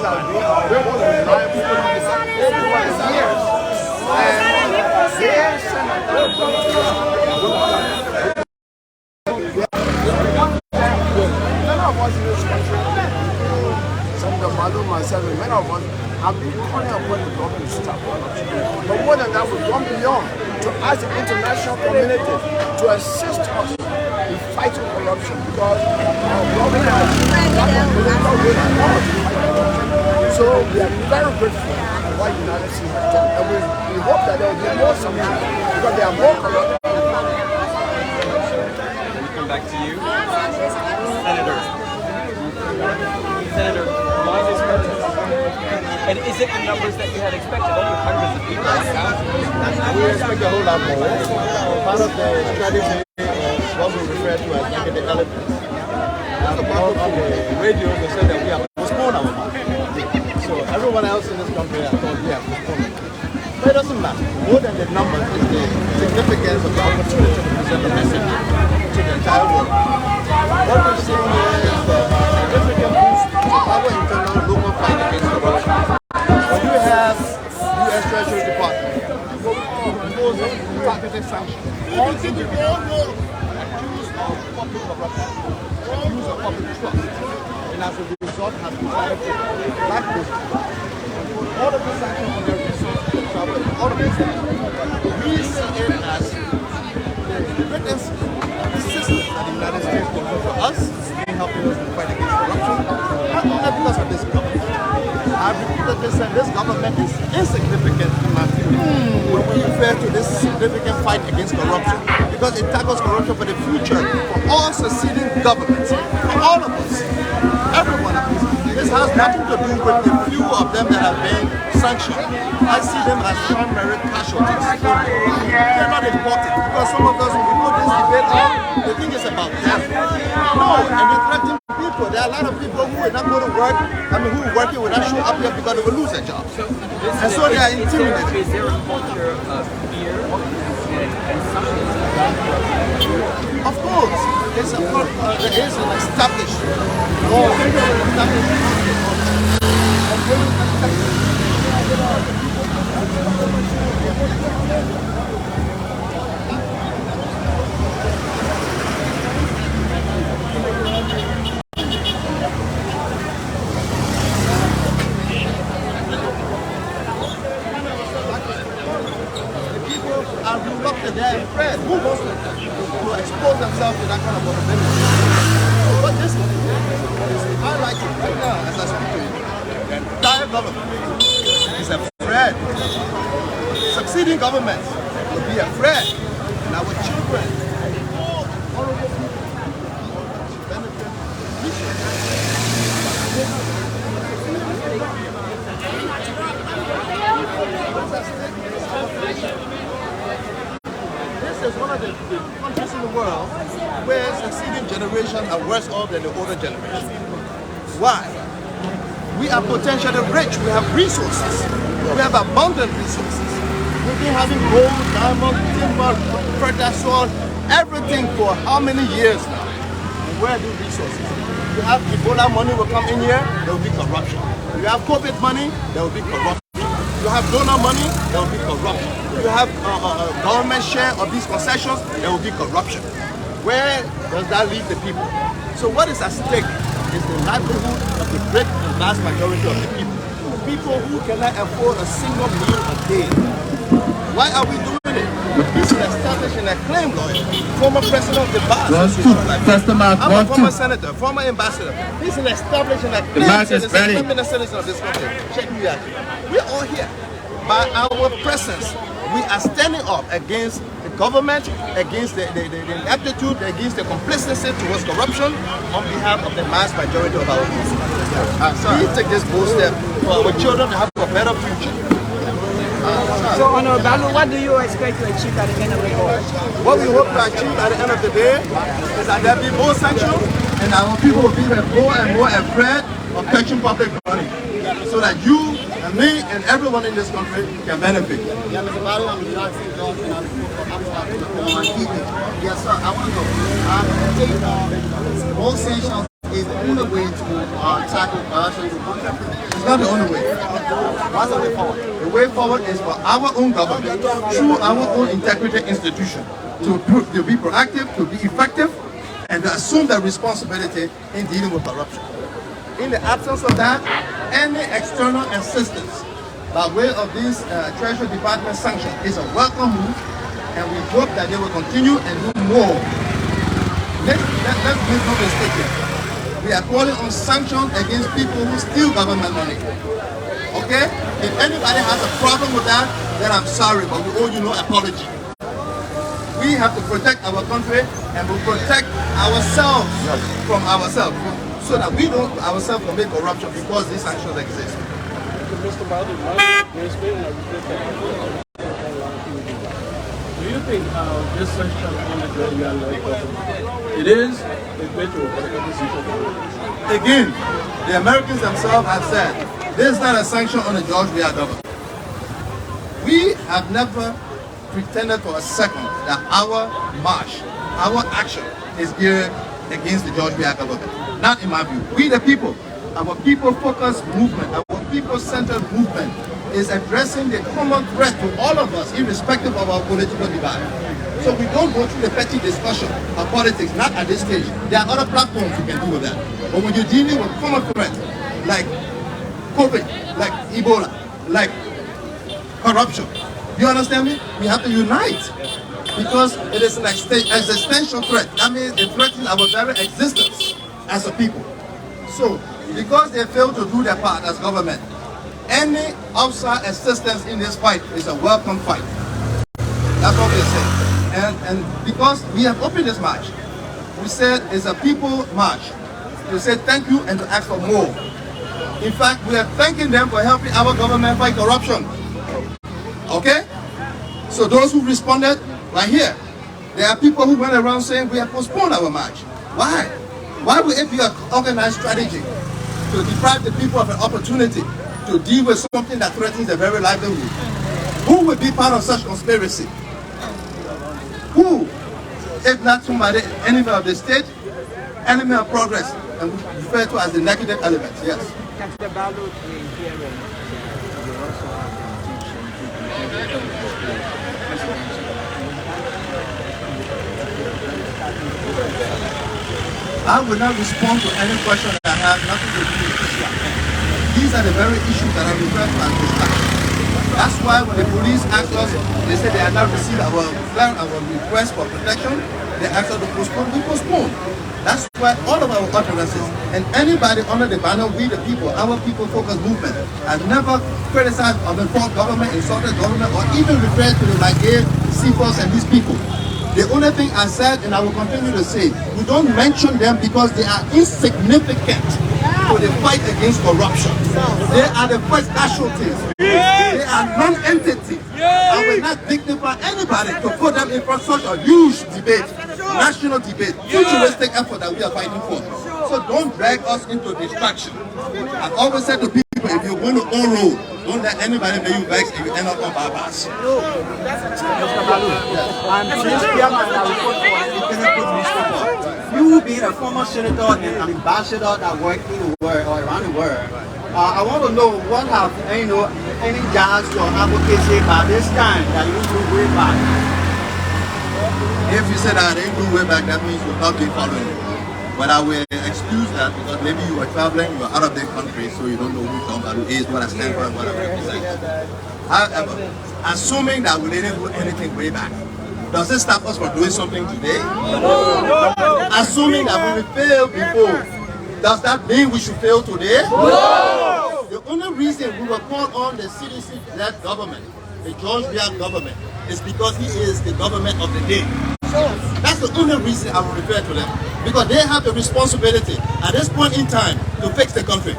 have been the most reliable over the years. And their Senator, many of us in this country, Senator Ballout, myself, and many of us have been calling upon the government to stop corruption. But more than that, we've gone beyond to ask the international community to assist us in fighting corruption, because our government has political will and power to fight corruption. So we are very grateful for what the United States has done, and we hope that there will be more sanctions because there are more corrupt. Let me come back to you, Senator. Why this protest? And is it the numbers that you had expected? Only hundreds of people. We expect a whole lot more. Part of the strategy is what we refer to as like the elephants. On the radio, they said that we have postponed our market. So everyone else in this country has thought we have postponed it. But it doesn't matter. More than the numbers is the significance of the opportunity to present the message to the entire world. What we're seeing is the significant boost to our internal local fight against corruption. When you have U.S. Treasury Department imposing targeted sanctions on individuals accused of public corruption, accused of public trust, and as a result has decided to blacklist all of the sanctions on their resources, travel, all of these things. We see it as the greatest assistance that the United States can do for us in helping us to fight against corruption, not only because of this government. I've repeatedly said this government is insignificant in my view when we refer to this significant fight against corruption, because it tackles corruption for the future for all succeeding governments, for all of us, everyone of us. This has nothing to do with the few of them that have been sanctioned. I see them as primary casualties. They're not important, because some of us, when we put this debate on, they think it's about them. No, and they're threatening people. There are a lot of people who are not going to work, who are working will not show up here because they will lose their jobs. And so they are intimidated. Is there a culture of fear and something? Of course, there is an established law. Are reluctant, they're afraid. Who wants to expose themselves to that kind of vulnerability? But this is highlighting right now as I speak to you. The entire government is afraid. Succeeding governments will be afraid. And our children, all honorable people, should benefit. We should. This is one of the countries in the world where succeeding generations are worse off than the older generation. Why? We are potentially rich. We have resources. We have abundant resources. We've been having gold, diamond, timber, fertile soil, everything for how many years now? And where are the resources? You have Ebola money will come in here, there will be corruption. You have COVID money, there will be corruption. You have donor money, there will be corruption. You have government share of these concessions, there will be corruption. Where does that leave the people? So what is at stake is the livelihood of the great and vast majority of the people. People who cannot afford a single meal a day. Why are we doing it? This is established in a claim lawyer, former president of the bar association. I'm a former senator, former ambassador. This is established in a claim citizen, criminal citizen of this country. Check me out. We're all here. By our presence, we are standing up against the government, against the ineptitude, against the complicity towards corruption on behalf of the mass majority of our people. We take this bold step for our children to have a better future. So, Honorable Ballout, what do you expect to achieve at the end of the day? What we hope to achieve at the end of the day is that there will be more sanctions and our people will be more and more afraid of touching public money, so that you and me and everyone in this country can benefit. Yes, sir, I want to know. More sanctions is the only way to tackle corruption. It's not the only way. What's the way forward? The way forward is for our own government, through our own integrated institution, to be proactive, to be effective, and to assume the responsibility in dealing with corruption. In the absence of that, any external assistance by way of these Treasury Department sanctions is a welcome move, and we hope that they will continue and do more. Let's make no mistake here. We are calling on sanctions against people who steal government money. Okay? If anybody has a problem with that, then I'm sorry, but we owe you no apology. We have to protect our country and we protect ourselves from ourselves, so that we don't ourselves commit corruption because these sanctions exist. Mr. Ballout, do you think this sanction on the Liberian government, it is a better decision? Again, the Americans themselves have said, this is not a sanction on the Weah government. We have never pretended for a second that our march, our action is geared against the Weah government. Not in my view. We the people, our people-focused movement, our people-centered movement is addressing the common threat to all of us, irrespective of our political divide. So we don't go through the petty discussion of politics, not at this stage. There are other platforms you can do with that. But when you're dealing with common threats, like COVID, like Ebola, like corruption, you understand me? We have to unite, because it is an existential threat. That means it threatens our very existence as a people. So, because they fail to do their part as government, any outside assistance in this fight is a welcome fight. That's what we say. And because we have opened this march, we said it's a people march. To say thank you and to ask for more. In fact, we are thanking them for helping our government fight corruption. Okay? So those who responded right here. There are people who went around saying we have postponed our march. Why? Why would it be an organized strategy to deprive the people of an opportunity to deal with something that threatens their very livelihood? Who would be part of such conspiracy? Who, if not somebody, enemy of the state, enemy of progress, and referred to as the negative elements? Yes. Senator Ballout is here, you also have the intention to I will not respond to any question that has nothing to do with this campaign. These are the very issues that are referred to as distraction. That's why when the police asked us, they said they had not received our request for protection, they asked us to postpone, we postponed. That's why all of our utterances and anybody under the banner, we the people, our people-focused movement, have never criticized or been called government, insulted government, or even referred to the Liberian Seaforce and these people. The only thing I said, and I will continue to say, we don't mention them because they are insignificant to the fight against corruption. They are the first casualties. They are non-entities. I will not dignify anybody to put them in front of such a huge debate, national debate, futuristic effort that we are fighting for. So don't drag us into distraction. I've always said to people, if you're going to own road, don't let anybody make you vex and you end up on bypass. You being a former senator and an ambassador that worked in the world or around the world, I want to know what have any jobs or advocacy by this time that you do way back. If you said that I didn't do way back, that means you've not been following it. But I will excuse that because maybe you were traveling, you were out of the country, so you don't know who John Ballout is, what I stand for, and what I represent. However, assuming that we didn't do anything way back, does it stop us from doing something today? No. Assuming that we failed before, does that mean we should fail today? No. The only reason we were called on the CDC-led government, the Weah government, is because he is the government of the day. That's the only reason I will refer to them. Because they have the responsibility at this point in time to fix the country.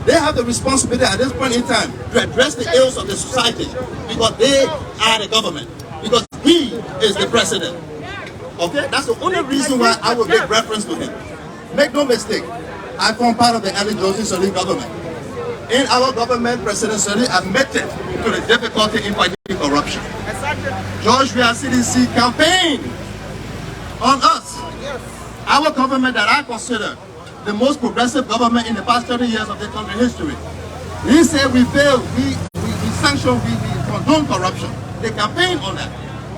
They have the responsibility at this point in time to address the ills of the society, because they are the government. Because he is the president. Okay? That's the only reason why I will make reference to him. Make no mistake, I form part of the early Joseph Sirleaf government. In our government, President Sirleaf admitted to the difficulty in fighting corruption. Weah CDC campaigned on us. Our government that I consider the most progressive government in the past 30 years of the country history. He said we failed, we sanctioned, we condone corruption. They campaigned on that.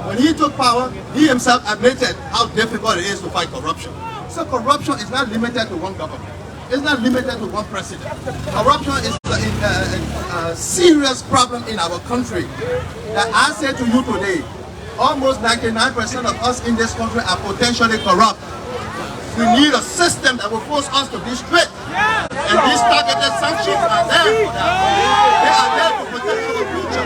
When he took power, he himself admitted how difficult it is to fight corruption. So corruption is not limited to one government. It's not limited to one president. Corruption is a serious problem in our country. That I say to you today, almost 99% of us in this country are potentially corrupt. We need a system that will force us to be straight. And these targeted sanctions are there for that. They are there to protect our future.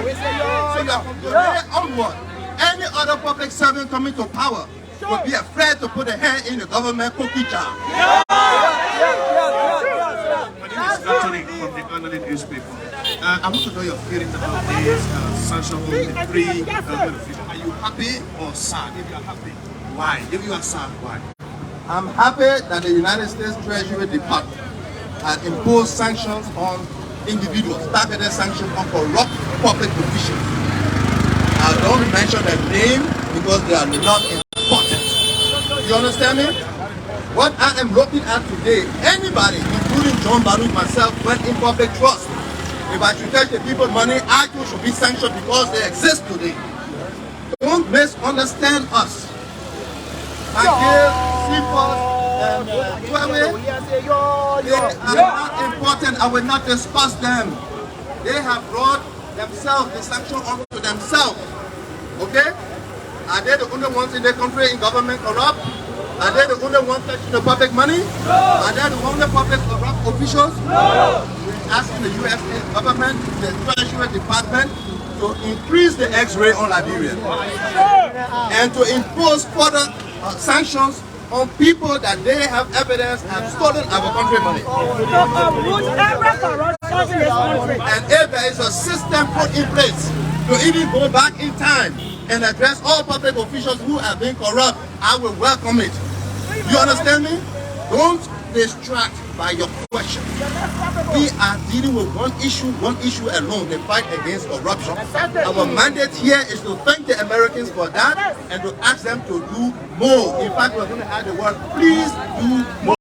So that from today onward, any other public servant coming to power will be afraid to put a hand in the government cookie jar. My name is Anthony from the Anthony newspaper. I want to know your feelings about this sanction on the three government officials. Are you happy or sad? If you are happy, why? If you are sad, why? I'm happy that the United States Treasury Department has imposed sanctions on individuals, targeted sanctions on corrupt public officials. I don't mention their name because they are not important. You understand me? What I am looking at today, anybody, including John Ballout, myself, went in public trust. If I should take the people's money, I too should be sanctioned because they exist today. Don't misunderstand us. And they are not important. I will not discuss them. They have brought themselves the sanction onto themselves. Okay? Are they the only ones in the country in government corrupt? Are they the only ones touching the public money? No. Are they the only public corrupt officials? No. We're asking the U.S. government, the Treasury Department, to increase the X-ray on Liberia and to impose further sanctions on people that they have evidence have stolen our country money. And if there is a system put in place to even go back in time and address all public officials who have been corrupt, I will welcome it. You understand me? Don't distract by your question. We are dealing with one issue alone, the fight against corruption. Our mandate here is to thank the Americans for that and to ask them to do more. In fact, we're going to add the word, please do more.